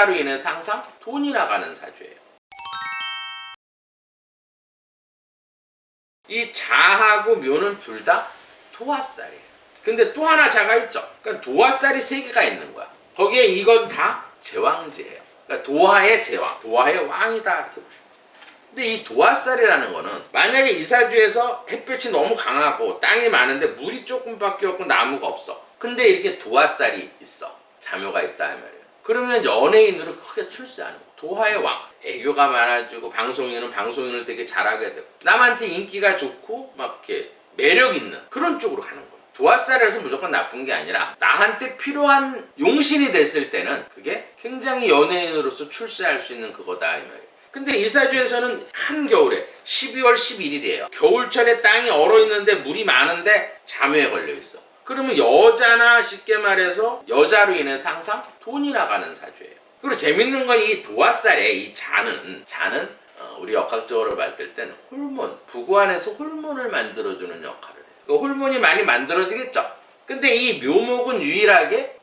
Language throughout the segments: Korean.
여자로 인해서 항상 돈이 나가는 사주예요. 이 자하고 묘는 둘 다 도화살이에요. 근데 또 하나 자가 있죠. 그러니까 도화살이 3개가 있는 거야. 거기에 이건 다 제왕지예요. 그러니까 도화의 제왕, 도화의 왕이다 이렇게 보시면. 근데 이 도화살이라는 거는 만약에 이 사주에서 햇볕이 너무 강하고 땅이 많은데 물이 조금밖에 없고 나무가 없어. 근데 이렇게 도화살이 있어. 자묘가 있다 이 말이에요. 그러면 연예인으로 크게 출세하는 거야. 도화의 왕. 애교가 많아지고 방송인은 방송인을 되게 잘하게 되고 남한테 인기가 좋고 막 이렇게 매력 있는 그런 쪽으로 가는 거예요. 도화살에서 무조건 나쁜 게 아니라 나한테 필요한 용신이 됐을 때는 그게 굉장히 연예인으로서 출세할 수 있는 그거다 이 말이에요. 근데 이 사주에서는 한겨울에 12월 11일이에요. 겨울철에 땅이 얼어있는데 물이 많은데 자묘에 걸려있어. 그러면 여자나 쉽게 말해서 여자로 인해서 항상 돈이 나가는 사주예요. 그리고 재밌는 건 이 도화살의 이 자는 우리 역학적으로 봤을 땐 홀몬, 부구 안에서 홀몬을 만들어주는 역할을 해요. 그 홀몬이 많이 만들어지겠죠. 근데 이 묘목은 유일하게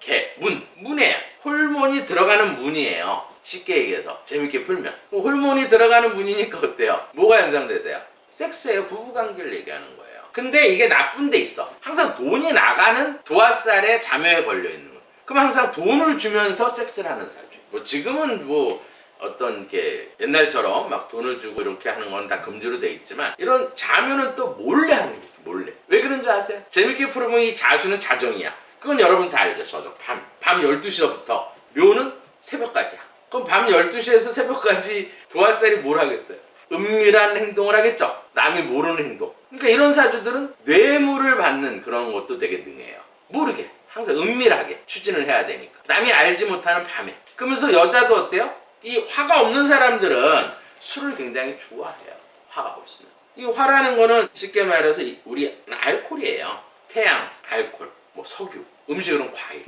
문이에요. 홀몬이 들어가는 문이에요. 쉽게 얘기해서 재밌게 풀면 홀몬이 들어가는 문이니까 어때요? 뭐가 연상되세요? 섹스예요. 부부관계를 얘기하는 거예요. 근데 이게 나쁜 데 있어. 항상 돈이 나가는 도화살에 자묘에 걸려있는 거예요. 그럼 항상 돈을 주면서 섹스를 하는 사주. 뭐 지금은 뭐 어떤 게 옛날처럼 막 돈을 주고 이렇게 하는 건 다 금지로 돼 있지만 이런 자묘는 또 몰래 하는 거예요. 몰래. 왜 그런지 아세요? 재밌게 풀어보면 이 자수는 자정이야. 그건 여러분 다 알죠. 저정. 밤 12시부터 묘는 새벽까지야. 그럼 밤 12시에서 새벽까지 도화살이 뭘 하겠어요? 은밀한 행동을 하겠죠. 남이 모르는 행동. 그러니까 이런 사주들은 뇌물을 받는 그런 것도 되게 능해요. 모르게 항상 은밀하게 추진을 해야 되니까. 남이 알지 못하는 밤에. 그러면서 여자도 어때요? 이 화가 없는 사람들은 술을 굉장히 좋아해요. 화가 없으면. 이 화라는 거는 쉽게 말해서 우리 알코올이에요. 태양, 알코올, 뭐 석유, 음식은 과일.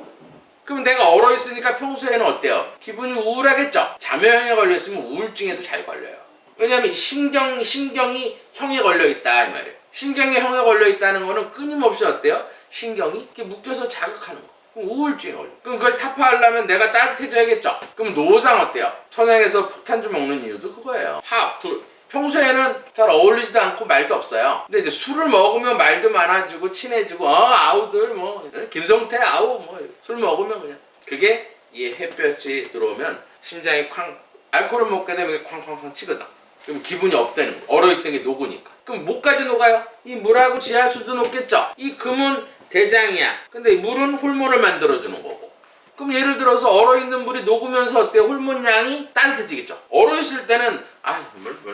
그럼 내가 얼어있으니까 평소에는 어때요? 기분이 우울하겠죠? 자묘형에 걸려있으면 우울증에도 잘 걸려요. 왜냐면 신경이 형에 걸려있다 이 말이에요. 신경이 형에 걸려있다는 거는 끊임없이 어때요? 신경이 이렇게 묶여서 자극하는 거. 그럼 우울증이 걸려. 그럼 그걸 타파하려면 내가 따뜻해져야겠죠? 그럼 노상 어때요? 천양에서 폭탄주 먹는 이유도 그거예요. 평소에는 잘 어울리지도 않고 말도 없어요. 근데 이제 술을 먹으면 말도 많아지고 친해지고 아우들 뭐 김성태 아우 뭐 술 먹으면 그냥 그게 이 햇볕이 들어오면 심장이 알코올을 먹게 되면 쾅쾅쾅 치거든. 그럼 기분이 업되는 거. 얼어있던 게 녹으니까. 그럼 뭐까지 녹아요? 이 물하고 지하수도 녹겠죠? 이 금은 대장이야. 근데 물은 홀몬을 만들어주는 거고. 그럼 예를 들어서 얼어있는 물이 녹으면서 어때요? 홀몬 양이 따뜻해지겠죠? 얼어있을 때는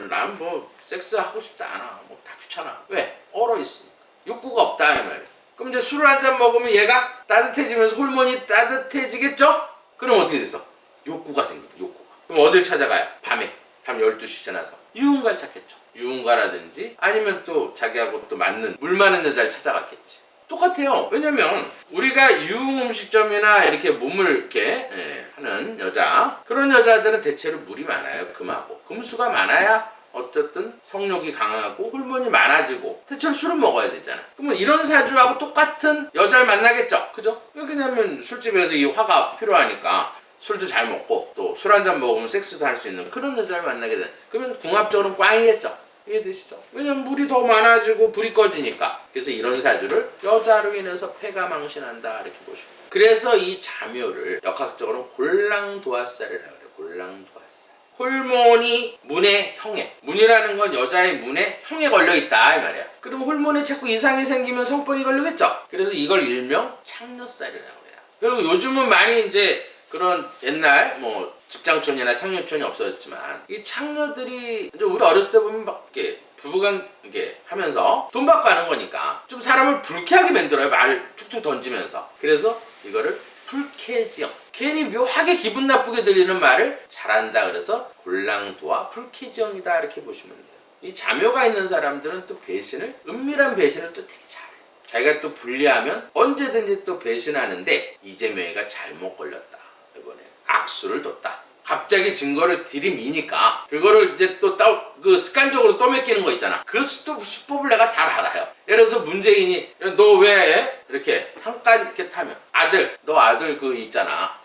난 뭐 섹스하고 싶다 않아. 뭐 다 귀찮아. 왜? 얼어있으니까. 욕구가 없다 이 말이에요. 그럼 이제 술을 한 잔 먹으면 얘가 따뜻해지면서 홀몬이 따뜻해지겠죠? 그럼 어떻게 돼서? 욕구가 생겨. 욕구가. 그럼 어딜 찾아가요? 밤에. 밤 12시 지나서. 유흥가를 찾겠죠. 유흥가라든지 아니면 또 자기하고 또 맞는 물 많은 여자를 찾아갔겠지. 똑같아요. 왜냐면 우리가 유흥음식점이나 이렇게 몸을 이렇게 하는 여자 그런 여자들은 대체로 물이 많아요. 금하고 금수가 많아야 어쨌든 성욕이 강하고 호르몬이 많아지고 대체로 술을 먹어야 되잖아. 그러면 이런 사주하고 똑같은 여자를 만나겠죠. 그죠? 왜냐면 술집에서 이 화가 필요하니까 술도 잘 먹고 또 술 한잔 먹으면 섹스도 할 수 있는 그런 여자를 만나게 돼. 그러면 궁합적으로는 꽝이겠죠. 이해되시죠? 왜냐면 물이 더 많아지고 불이 꺼지니까. 그래서 이런 사주를 여자로 인해서 폐가 망신한다 이렇게 보시고. 그래서 이 자묘를 역학적으로 골랑도화살이라고 해요. 골랑도화살. 홀몬이 문의 형에. 문이라는 건 여자의 문의 형에 걸려있다 이 말이야. 그럼 홀몬에 자꾸 이상이 생기면 성병이 걸리겠죠? 그래서 이걸 일명 창녀살이라고 해요. 그리고 요즘은 많이 이제 그런 옛날 뭐 집장촌이나 창녀촌이 없어졌지만 이 창녀들이 이제 우리 어렸을 때 보면 막 이렇게 부부간 이렇게 하면서 돈 받고 하는 거니까 좀 사람을 불쾌하게 만들어요. 말을 축축 던지면서. 그래서 이거를 불쾌지형. 괜히 묘하게 기분 나쁘게 들리는 말을 잘한다. 그래서 골랑도와 불쾌지형이다 이렇게 보시면 돼요. 이 자묘가 있는 사람들은 또 배신을 은밀한 배신을 또 되게 잘해요. 자기가 또 불리하면 언제든지 또 배신하는데 이재명이가 잘못 걸렸다. 이번에 악수를 뒀다. 갑자기 증거를 들이미니까 그거를 이제 또 그 습관적으로 떠맡기는 거 있잖아. 그 수법을 내가 잘 알아요. 예를 들어서 문재인이 너 왜 이렇게 한칸 이렇게 타면 너 아들 그 있잖아.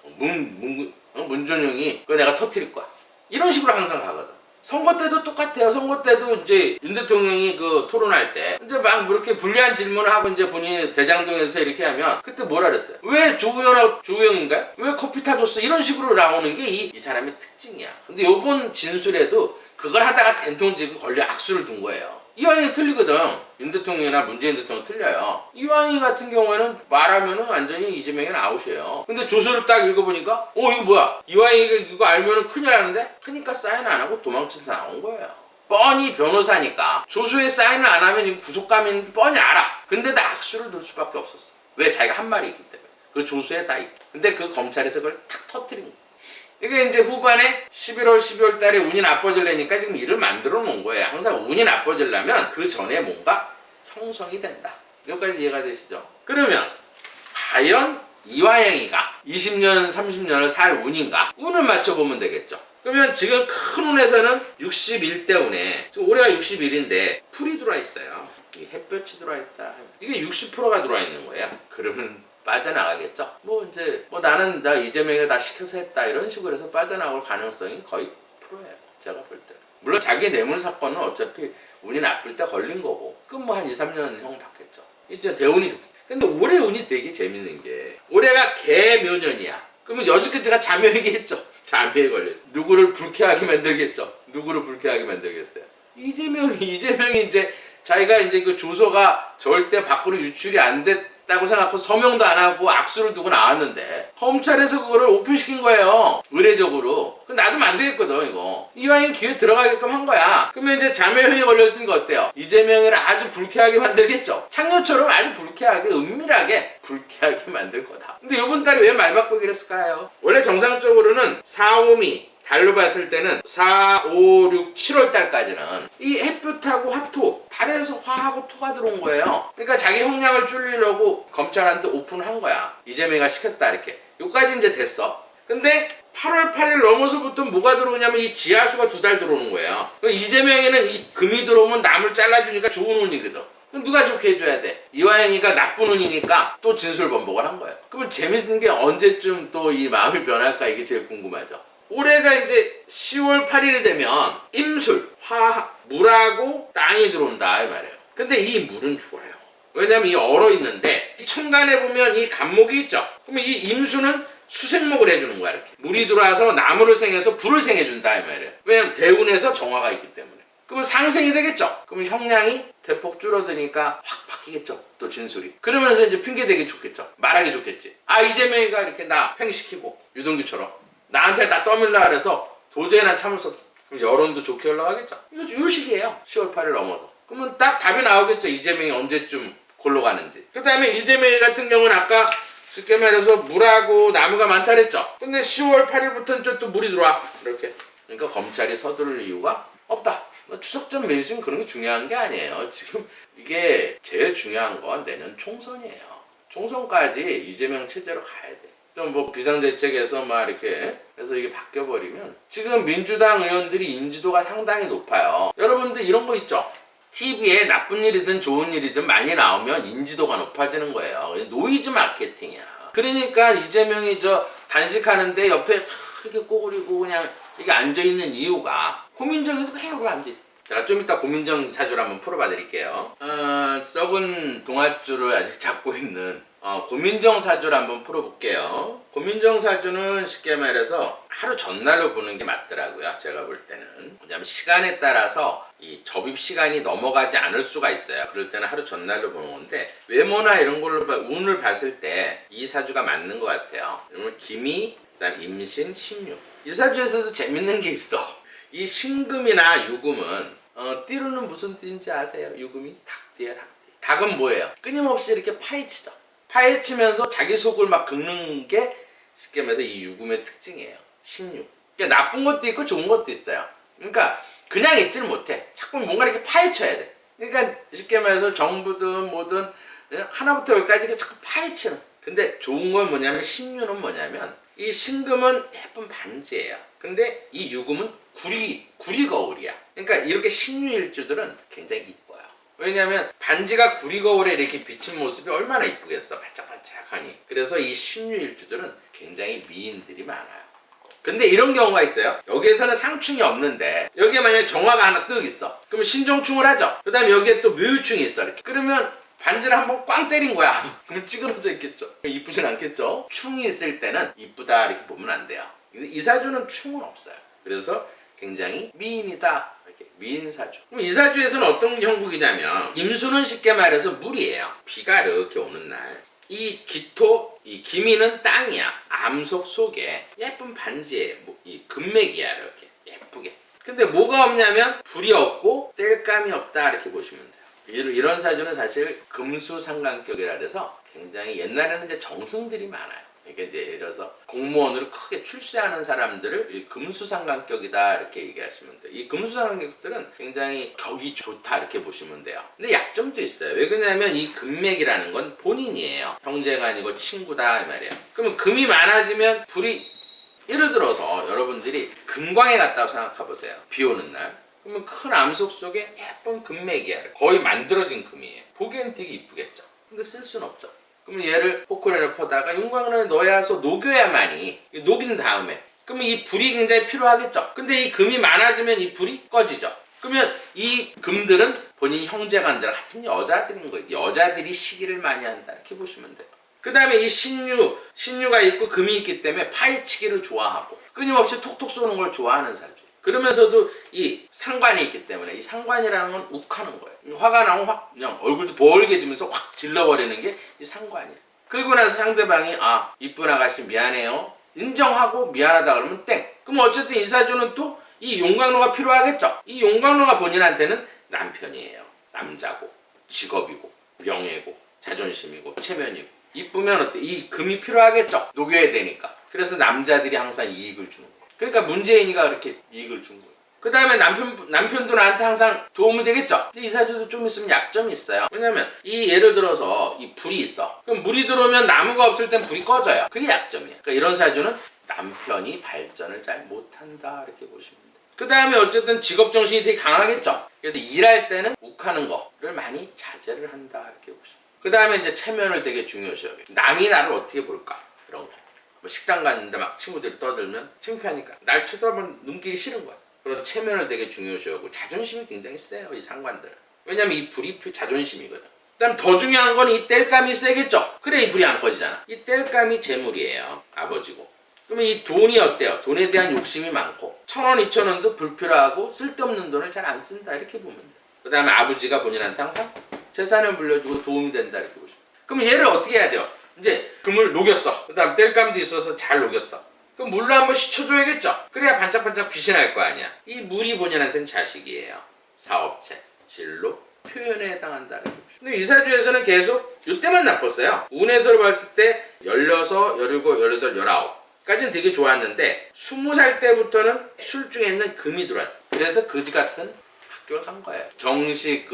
문준용이 그거 내가 터뜨릴 거야. 이런 식으로 항상 가거든. 선거 때도 똑같아요. 선거 때도 이제 윤 대통령이 그 토론할 때 이제 막 이렇게 불리한 질문을 하고 이제 본인이 대장동에서 이렇게 하면 그때 뭐라 그랬어요? 왜 조우현하고 조우영인가요? 왜 커피 타줬어? 이런 식으로 나오는 게 이 사람의 특징이야. 근데 요번 진술에도 그걸 하다가 된통집이 걸려 악수를 둔 거예요. 이왕이 틀리거든. 윤 대통령이나 문재인 대통령 틀려요. 이왕이 같은 경우에는 말하면은 완전히 이재명이는 아웃이에요. 근데 조서를 딱 읽어보니까 이거 뭐야? 이왕이 이거 알면은 큰일 나는데? 크니까 사인 안 하고 도망쳐서 나온 거예요. 뻔히 변호사니까 조서에 사인을 안 하면 이거 구속감인 뻔히 알아. 근데 다 악수를 둘 수밖에 없었어. 왜? 자기가 한 말이 있기 때문에. 그 조서에 다 있고. 근데 그 검찰에서 그걸 탁 터뜨린 거야. 이게 이제 후반에 11월, 12월 달에 운이 나빠지려니까 지금 일을 만들어 놓은 거예요. 항상 운이 나빠지려면 그 전에 뭔가 형성이 된다. 여기까지 이해가 되시죠? 그러면 과연 이화영이가 20년, 30년을 살 운인가? 운을 맞춰보면 되겠죠. 그러면 지금 큰 운에서는 61대 운에 지금 올해가 61인데 풀이 들어와 있어요. 이 햇볕이 들어와 있다. 이게 60%가 들어와 있는 거예요. 그러면 빠져나가겠죠. 이제 나는 나 이재명이 다 시켜서 했다 이런 식으로 해서 빠져나올 가능성이 거의 프로예요. 제가 볼 때. 물론 자기 뇌물 사건은 어차피 운이 나쁠 때 걸린 거고 그럼 한 2, 3년 형 받겠죠. 이제 대운이 좋겠죠. 근데 올해 운이 되게 재밌는 게 올해가 개묘년이야. 그러면 여지까지가 자묘이기 했죠. 자묘에 걸려. 누구를 불쾌하게 만들겠죠. 누구를 불쾌하게 만들겠어요. 이재명이 이제 자기가 이제 그 조서가 절대 밖으로 유출이 안 됐다고 생각하고 서명도 안 하고 악수를 두고 나왔는데 검찰에서 그거를 오픈시킨 거예요. 의례적으로. 놔두면 안 되겠거든 이거. 이왕에 기회 들어가게끔 한 거야. 그러면 이제 자매형이 걸렸으니까 어때요? 이재명을 아주 불쾌하게 만들겠죠. 창녀처럼 아주 불쾌하게 은밀하게 불쾌하게 만들 거다. 근데 이번 달에 왜 말 바꾸기를 했을까요? 원래 정상적으로는 4, 5미 달로 봤을 때는 4, 5, 6, 7월 달까지는 이 햇볕하고 화토, 달에서 화하고 토가 들어온 거예요. 그러니까 자기 형량을 줄이려고 검찰한테 오픈한 거야. 이재명이가 시켰다 이렇게. 여기까지 이제 됐어. 근데 8월 8일 넘어서부터 뭐가 들어오냐면 이 지하수가 2달 들어오는 거예요. 이재명이는 이 금이 들어오면 남을 잘라주니까 좋은 운이거든. 누가 좋게 해줘야 돼? 이화영이가 나쁜 운이니까 또 진술 번복을 한 거예요. 그러면 재밌는 게 언제쯤 또 이 마음이 변할까 이게 제일 궁금하죠. 올해가 이제 10월 8일이 되면 임술, 물하고 땅이 들어온다 이 말이에요. 근데 이 물은 좋아요. 왜냐면 이 얼어 있는데 이 천간에 보면 이 간목이 있죠. 그러면 이 임수는 수생목을 해주는 거야 이렇게. 물이 들어와서 나무를 생해서 불을 생해준다 이 말이에요. 왜냐면 대운에서 정화가 있기 때문에. 그러면 상생이 되겠죠. 그러면 형량이 대폭 줄어드니까 확 바뀌겠죠. 또 진술이. 그러면서 이제 핑계대기 좋겠죠. 말하기 좋겠지. 이재명이가 이렇게 나 팽시키고 유동규처럼 나한테 다 떠밀라 그래서 도저히 난 참을 수 없어. 그럼 여론도 좋게 올라가겠죠. 이거 요 시기예요. 10월 8일 넘어서. 그러면 딱 답이 나오겠죠. 이재명이 언제쯤 골로 가는지. 그 다음에 이재명이 같은 경우는 아까 쉽게 말해서 물하고 나무가 많다 그랬죠. 근데 10월 8일부터는 또 물이 들어와. 이렇게. 그러니까 검찰이 서두를 이유가 없다. 추석 전 민심 그런 게 중요한 게 아니에요. 지금 이게 제일 중요한 건 내년 총선이에요. 총선까지 이재명 체제로 가야 돼. 좀 비상대책에서 막 이렇게 해서 이게 바뀌어버리면 지금 민주당 의원들이 인지도가 상당히 높아요. 여러분들 이런 거 있죠? TV에 나쁜 일이든 좋은 일이든 많이 나오면 인지도가 높아지는 거예요. 노이즈 마케팅이야. 그러니까 이재명이 단식하는데 옆에 이렇게 꼬부리고 그냥 이게 앉아있는 이유가 고민정에도 해결을 안 돼. 제가 좀 이따 고민정 사주를 한번 풀어봐 드릴게요. 썩은 동아줄을 아직 잡고 있는 고민정 사주를 한번 풀어볼게요. 고민정 사주는 쉽게 말해서 하루 전날로 보는 게 맞더라고요. 제가 볼 때는. 왜냐면 시간에 따라서 이 접입 시간이 넘어가지 않을 수가 있어요. 그럴 때는 하루 전날로 보는 건데 외모나 이런 걸로 운을 봤을 때 이 사주가 맞는 것 같아요. 그러면 기미, 그다음 임신, 신유. 이 사주에서도 재밌는 게 있어. 이 신금이나 유금은 띠로는 무슨 띠인지 아세요? 유금이 닭띠야 닭띠. 닭은 뭐예요? 끊임없이 이렇게 파헤치죠. 파헤치면서 자기 속을 막 긁는 게 쉽게 말해서 이 유금의 특징이에요. 신유. 그러니까 나쁜 것도 있고 좋은 것도 있어요. 그러니까 그냥 있지를 못해. 자꾸 뭔가 이렇게 파헤쳐야 돼. 그러니까 쉽게 말해서 정부든 뭐든 하나부터 열까지 자꾸 파헤치는. 근데 좋은 건 뭐냐면 신유는 뭐냐면 이 신금은 예쁜 반지예요. 근데 이 유금은 구리 거울이야. 그러니까 이렇게 신유일주들은 굉장히 이뻐요. 왜냐하면 반지가 구리 거울에 이렇게 비친 모습이 얼마나 이쁘겠어. 반짝반짝하니. 그래서 이 신유일주들은 굉장히 미인들이 많아요. 근데 이런 경우가 있어요. 여기에서는 상충이 없는데 여기에 만약에 정화가 하나 뜩 있어. 그러면 신종충을 하죠. 그 다음에 여기에 또 묘유충이 있어. 이렇게. 그러면 반지를 한번 꽝 때린 거야. 그러면 찌그러져 있겠죠. 이쁘진 않겠죠. 충이 있을 때는 이쁘다 이렇게 보면 안 돼요. 이사주는 충은 없어요. 그래서 굉장히 미인이다. 이렇게 미인사주. 그럼 이사주에서는 어떤 형국이냐면 임수는 쉽게 말해서 물이에요. 비가 이렇게 오는 날. 이 기토, 이 기미는 땅이야. 암석 속에 예쁜 반지에 이 금맥이야. 이렇게 예쁘게. 근데 뭐가 없냐면 불이 없고 땔감이 없다 이렇게 보시면 돼요. 이런 사주는 사실 금수상관격이라 그래서 굉장히 옛날에는 이제 정승들이 많아요. 이게 이제 예를 들어서 공무원으로 크게 출세하는 사람들을 금수상관격이다 이렇게 얘기하시면 돼요. 이 금수상관격들은 굉장히 격이 좋다 이렇게 보시면 돼요. 근데 약점도 있어요. 왜 그러냐면 이 금맥이라는 건 본인이에요. 형제가 아니고 친구다 이 말이에요. 그러면 금이 많아지면 불이 예를 들어서 여러분들이 금광에 갔다고 생각해 보세요. 비 오는 날. 그러면 큰 암석 속에 예쁜 금맥이야. 거의 만들어진 금이에요. 보기엔 되게 이쁘겠죠. 근데 쓸 수는 없죠. 그러면 얘를 포크레인을 퍼다가 용광로에 넣어서 녹여야만이 녹인 다음에 그러면 이 불이 굉장히 필요하겠죠. 근데 이 금이 많아지면 이 불이 꺼지죠. 그러면 이 금들은 본인 형제간들 같은 여자들인 거예요. 여자들이 시기를 많이 한다 이렇게 보시면 돼요. 그 다음에 이 신유가 있고 금이 있기 때문에 파헤치기를 좋아하고 끊임없이 톡톡 쏘는 걸 좋아하는 사주. 그러면서도 이 상관이 있기 때문에 이 상관이라는 건 욱하는 거예요. 화가 나면 확 그냥 얼굴도 벌게지면서 확 질러버리는 게 이 상관이에요. 그리고 나서 상대방이 이쁜 아가씨 미안해요. 인정하고 미안하다 그러면 땡. 그럼 어쨌든 이 사주는 또 이 용광로가 필요하겠죠. 이 용광로가 본인한테는 남편이에요. 남자고 직업이고 명예고 자존심이고 체면이고 이쁘면 어때? 이 금이 필요하겠죠. 녹여야 되니까. 그래서 남자들이 항상 이익을 주는 거예요. 그러니까 문재인이가 그렇게 이익을 준 거예요. 그 다음에 남편도 나한테 항상 도움이 되겠죠. 이 사주도 좀 있으면 약점이 있어요. 왜냐면 이 예를 들어서 이 불이 있어. 그럼 물이 들어오면 나무가 없을 땐 불이 꺼져요. 그게 약점이에요. 그러니까 이런 사주는 남편이 발전을 잘 못한다 이렇게 보시면 돼요. 그 다음에 어쨌든 직업정신이 되게 강하겠죠. 그래서 일할 때는 욱하는 거를 많이 자제를 한다 이렇게 보시면 돼요. 그 다음에 이제 체면을 되게 중요시해요. 남이 나를 어떻게 볼까 이런 거. 뭐 식당 갔는데 막 친구들이 떠들면 창피하니까 날 쳐다보는 눈길이 싫은 거야. 그런 체면을 되게 중요시하고 자존심이 굉장히 세요. 이 상관들은. 왜냐면 이 불이 자존심이거든. 그다음 더 중요한 건 이 땔감이 세겠죠. 그래 이 불이 안 꺼지잖아. 이 땔감이 재물이에요. 아버지고. 그러면 이 돈이 어때요? 돈에 대한 욕심이 많고 1,000원, 2,000원도 불필요하고 쓸데없는 돈을 잘 안 쓴다 이렇게 보면 돼요. 그 다음에 아버지가 본인한테 항상 재산을 물려주고 도움이 된다 이렇게 보시면 돼요. 그럼 얘를 어떻게 해야 돼요? 이제 금을 녹였어. 그 다음 땔감도 있어서 잘 녹였어. 그럼 물로 한번 씻혀줘야겠죠. 그래야 반짝반짝 빛이 날 거 아니야. 이 물이 본인한테는 자식이에요. 사업체, 진로, 표현에 해당한다 이렇게 보시면 돼요. 근데 이 사주에서는 계속 이때만 나빴어요. 운에서 봤을 때 16, 17, 18, 19 까지는 되게 좋았는데 20살 때부터는 술 중에 있는 금이 들어왔어요. 그래서 거지 같은 학교를 간 거예요. 정식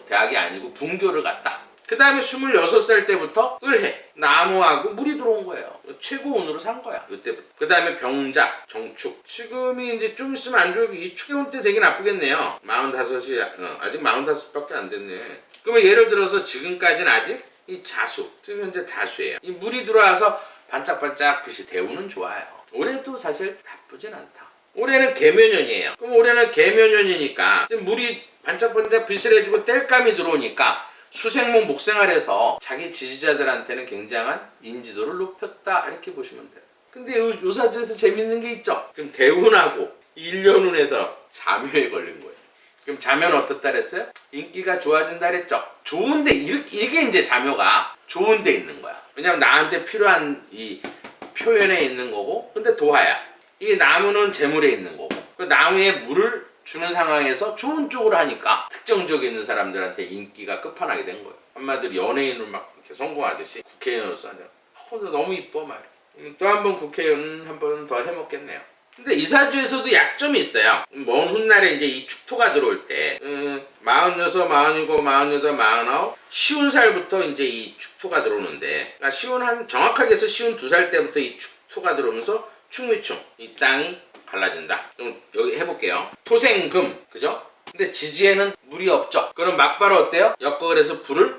대학이 아니고 분교를 갔다. 그 다음에 26살 때부터 을해, 나무하고 물이 들어온 거예요. 최고 운으로 산 거야. 이때부터. 그 다음에 병작, 정축. 지금이 이제 좀 있으면 안 좋고 이 축의 운 때 되게 나쁘겠네요. 45이 아직 45밖에 안 됐네. 그러면 예를 들어서 지금까지는 아직 이 자수, 지금 현재 자수예요. 이 물이 들어와서 반짝반짝 빛이 대우는 좋아요. 올해도 사실 나쁘진 않다. 올해는 개묘년이에요. 그럼 올해는 개묘년이니까 지금 물이 반짝반짝 빛을 해주고 땔감이 들어오니까 수생목 목생활에서 자기 지지자들한테는 굉장한 인지도를 높였다 이렇게 보시면 돼요. 근데 요 사주에서 재밌는 게 있죠. 지금 대운하고 1년운에서 자묘에 걸린 거예요. 그럼 자묘는 어떻다 그랬어요? 인기가 좋아진다 그랬죠. 좋은데 이게 이제 자묘가 좋은데 있는 거야. 왜냐면 나한테 필요한 이 표현에 있는 거고 근데 도화야. 이 나무는 재물에 있는 거고 그 나무에 물을 주는 상황에서 좋은 쪽으로 하니까 특정 지역에 있는 사람들한테 인기가 끝판나게 된 거예요. 한마디로 연예인을 막 이렇게 성공하듯이 국회의원으로서 너무 이뻐 말이야. 또 한 번 국회의원 한 번 더 해먹겠네요. 근데 이 사주에서도 약점이 있어요. 먼 훗날에 이제 이 축토가 들어올 때 46, 47, 48, 50 살부터 이제 이 축토가 들어오는데 그러니까 정확하게 해서 52살 때부터 이 축토가 들어오면서 충미충 이 땅이 갈라진다. 그럼 여기 해볼게요. 토생금 그죠? 근데 지지에는 물이 없죠. 그럼 막바로 어때요? 역거을해서 불을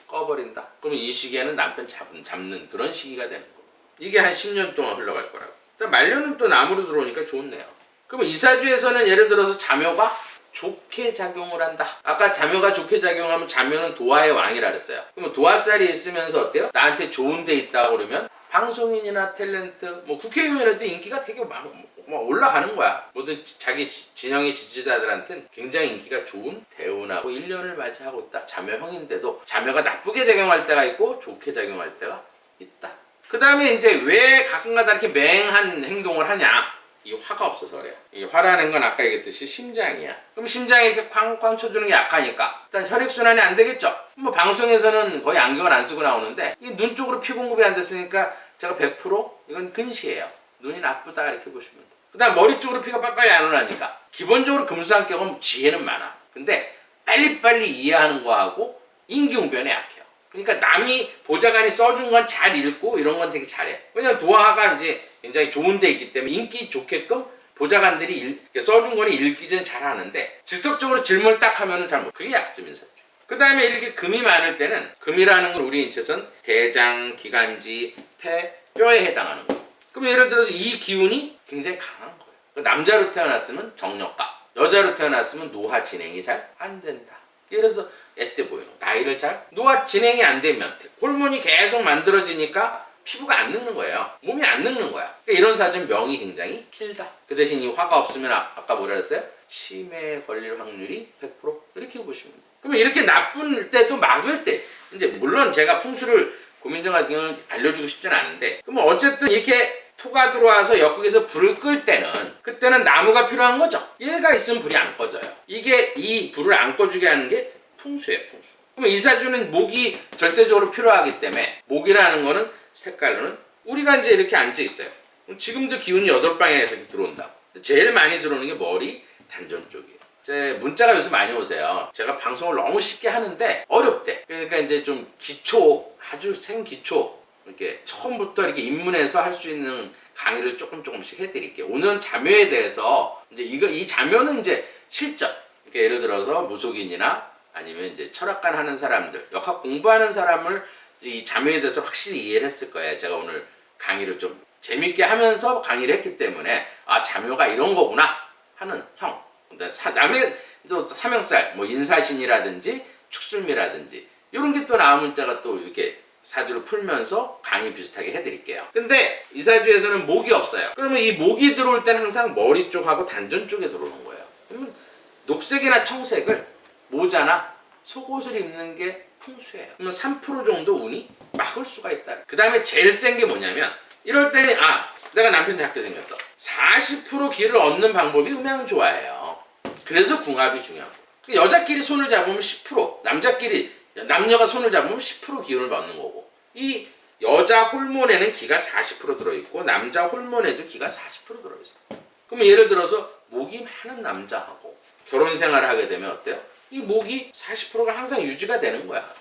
꺼버린다. 그럼 이 시기에는 남편 잡는 그런 시기가 되는 거예요. 이게 한 10년 동안 흘러갈 거라고. 그 만료는 또 남으로 들어오니까 좋네요. 그럼 이사주에서는 예를 들어서 자묘가 좋게 작용을 한다. 아까 자묘가 좋게 작용하면 자묘는 도화의 왕이라 그랬어요. 그러면 도화살이 있으면서 어때요? 나한테 좋은 데 있다고 그러면 방송인이나 탤런트, 뭐 국회의원이라도 인기가 되게 막 올라가는 거야. 모든 자기 진영의 지지자들한테는 굉장히 인기가 좋은 대운하고 1년을 맞이하고 있다. 자묘형인데도 자묘가 나쁘게 작용할 때가 있고 좋게 작용할 때가 있다. 그 다음에 이제 왜 가끔가다 이렇게 맹한 행동을 하냐? 이 화가 없어서 그래요. 이 화라는 건 아까 얘기했듯이 심장이야. 그럼 심장이 이렇게 쾅쾅 쳐주는 게 약하니까 일단 혈액순환이 안 되겠죠. 뭐 방송에서는 거의 안경을 안 쓰고 나오는데 이 눈 쪽으로 피 공급이 안 됐으니까 제가 100% 이건 근시예요. 눈이 나쁘다 이렇게 보시면 돼요. 그 다음 머리 쪽으로 피가 빨리빨리 안 오르니까 기본적으로 금수환격은 지혜는 많아. 근데 빨리빨리 이해하는 거하고 임기응변에 약해요. 그러니까 남이 보좌관이 써준 건 잘 읽고 이런 건 되게 잘해. 왜냐면 도화가 이제 굉장히 좋은 데 있기 때문에 인기 좋게끔 보좌관들이 써준 거는 읽기 전에 잘 하는데 즉석적으로 질문을 딱 하면은 잘 못. 그게 약점인 사주. 그 다음에 이렇게 금이 많을 때는 금이라는 건 우리 인체선 대장, 기관지, 폐, 뼈에 해당하는 거예요. 그럼 예를 들어서 이 기운이 굉장히 강한 거예요. 남자로 태어났으면 정력가, 여자로 태어났으면 노화 진행이 잘 안 된다. 그래서 애때 보이는 거. 나이를 잘 노화 진행이 안 되면 호르몬이 계속 만들어지니까 피부가 안 늙는 거예요. 몸이 안 늙는 거야. 그러니까 이런 사주는 명이 굉장히 길다. 그 대신 이 화가 없으면 아까 뭐라 그랬어요? 치매에 걸릴 확률이 100% 이렇게 보시면 돼요. 그러면 이렇게 나쁜 때도 막을 때 이제 물론 제가 풍수를 고민정 같은 경우는 알려주고 싶지는 않은데 그러면 어쨌든 이렇게 토가 들어와서 역극에서 불을 끌 때는 그때는 나무가 필요한 거죠. 얘가 있으면 불이 안 꺼져요. 이게 이 불을 안 꺼주게 하는 게 풍수예요. 풍수. 그러면 이 사주는 목이 절대적으로 필요하기 때문에 목이라는 거는 색깔로는 우리가 이제 이렇게 앉아 있어요. 지금도 기운이 8방향에서 이렇게 들어온다. 제일 많이 들어오는 게 머리 단전 쪽이에요. 제 문자가 요새 많이 오세요. 제가 방송을 너무 쉽게 하는데 어렵대. 그러니까 이제 좀 기초, 아주 생기초 이렇게 처음부터 이렇게 입문해서 할 수 있는 강의를 조금씩 해드릴게요. 오늘은 자묘에 대해서 이제 이 자묘는 이제 실전. 그러니까 예를 들어서 무속인이나 아니면 이제 철학관 하는 사람들, 역학 공부하는 사람을 이 자묘에 대해서 확실히 이해를 했을 거예요. 제가 오늘 강의를 좀 재밌게 하면서 강의를 했기 때문에 아 자묘가 이런 거구나 하는 형. 남의 사명살, 뭐 인사신이라든지 축술미라든지 이런 게 또 나오면 제가 또 이렇게 사주를 풀면서 강의 비슷하게 해드릴게요. 근데 이 사주에서는 목이 없어요. 그러면 이 목이 들어올 때는 항상 머리 쪽하고 단전 쪽에 들어오는 거예요. 그러면 녹색이나 청색을 모자나 속옷을 입는 게 풍수예요. 그러면 3% 정도 운이 막을 수가 있다. 그 다음에 제일 센 게 뭐냐면 이럴 때는 내가 남편 작게 생겼어. 40% 기를 얻는 방법이 음양조화예요. 그래서 궁합이 중요하고 여자끼리 손을 잡으면 10%, 남녀가 손을 잡으면 10% 기운을 받는 거고 이 여자 호르몬에는 기가 40% 들어있고 남자 호르몬에도 기가 40% 들어있어. 그러면 예를 들어서 목이 많은 남자하고 결혼 생활을 하게 되면 어때요? 이 목이 40%가 항상 유지가 되는 거야.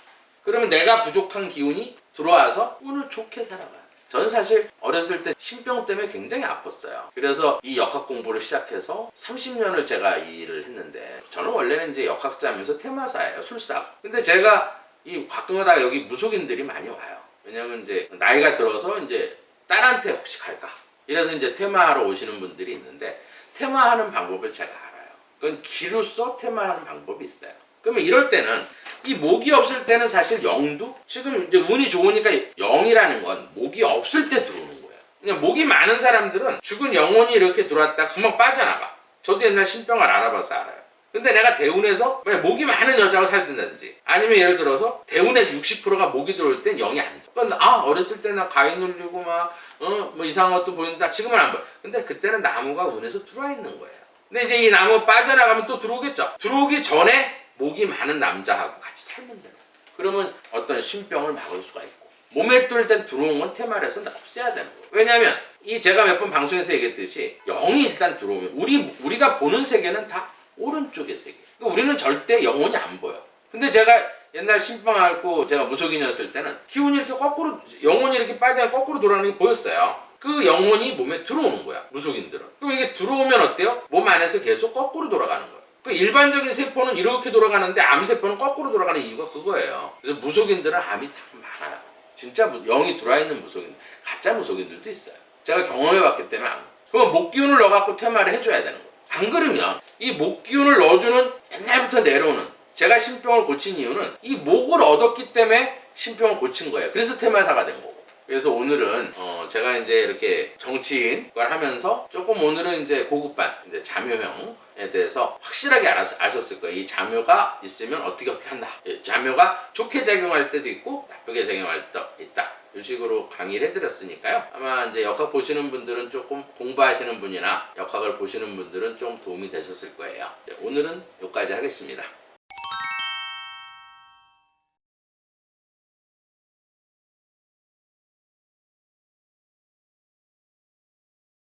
그러면 내가 부족한 기운이 들어와서 운을 좋게 살아가요. 전 사실 어렸을 때 신병 때문에 굉장히 아팠어요. 그래서 이 역학 공부를 시작해서 30년을 제가 이 일을 했는데 저는 원래는 이제 역학자면서 테마사예요. 술사. 근데 제가 이 가끔가다 여기 무속인들이 많이 와요. 왜냐면 이제 나이가 들어서 이제 딸한테 혹시 갈까? 이래서 이제 테마하러 오시는 분들이 있는데 테마하는 방법을 제가 알아요. 그건 기로써 테마하는 방법이 있어요. 그러면 이럴 때는 이 목이 없을 때는 사실 영도 지금 이제 운이 좋으니까 영이라는 건 목이 없을 때 들어오는 거예요. 그냥 목이 많은 사람들은 죽은 영혼이 이렇게 들어왔다 금방 빠져나가. 저도 옛날 신병을 알아봐서 알아요. 근데 내가 대운에서 목이 많은 여자가 살든지 아니면 예를 들어서 대운에서 60%가 목이 들어올 땐 영이 안 돼. 그러니까 어렸을 때 나 가위 눌리고 뭐 이상한 것도 보인다. 지금은 안 보여. 근데 그때는 나무가 운에서 들어와 있는 거예요. 근데 이제 이 나무 빠져나가면 또 들어오겠죠. 들어오기 전에 목이 많은 남자하고 같이 살면 돼요. 그러면 어떤 신병을 막을 수가 있고 몸에 뚫을 땐 들어온 건 테마에서 없애야 되는 거예요. 왜냐하면 제가 몇 번 방송에서 얘기했듯이 영이 일단 들어오면 우리가 보는 세계는 다 오른쪽의 세계. 그러니까 우리는 절대 영혼이 안 보여. 근데 제가 옛날 신병 앓고 제가 무속인이었을 때는 기운이 이렇게 거꾸로 영혼이 이렇게 빠지면 거꾸로 돌아가는 게 보였어요. 그 영혼이 몸에 들어오는 거야. 무속인들은. 그럼 이게 들어오면 어때요? 몸 안에서 계속 거꾸로 돌아가는 거야. 그 일반적인 세포는 이렇게 돌아가는데 암세포는 거꾸로 돌아가는 이유가 그거예요. 그래서 무속인들은 암이 다 많아요. 진짜 영이 들어와 있는 무속인, 가짜 무속인들도 있어요. 제가 경험해봤기 때문에 그럼 목 기운을 넣어갖고 퇴마를 해줘야 되는 거예요. 안 그러면 이 목 기운을 넣어주는 옛날부터 내려오는 제가 신병을 고친 이유는 이 목을 얻었기 때문에 신병을 고친 거예요. 그래서 퇴마사가 된 거고. 그래서 오늘은 제가 이제 이렇게 정치인을 하면서 조금 오늘은 이제 고급반 이제 잠요형에 대해서 확실하게 아셨을 거예요. 이 잠요가 있으면 어떻게 한다. 잠요가 좋게 작용할 때도 있고 나쁘게 작용할 때도 있다. 이 식으로 강의를 해드렸으니까요. 아마 이제 역학 보시는 분들은 조금 공부하시는 분이나 역학을 보시는 분들은 좀 도움이 되셨을 거예요. 오늘은 여기까지 하겠습니다.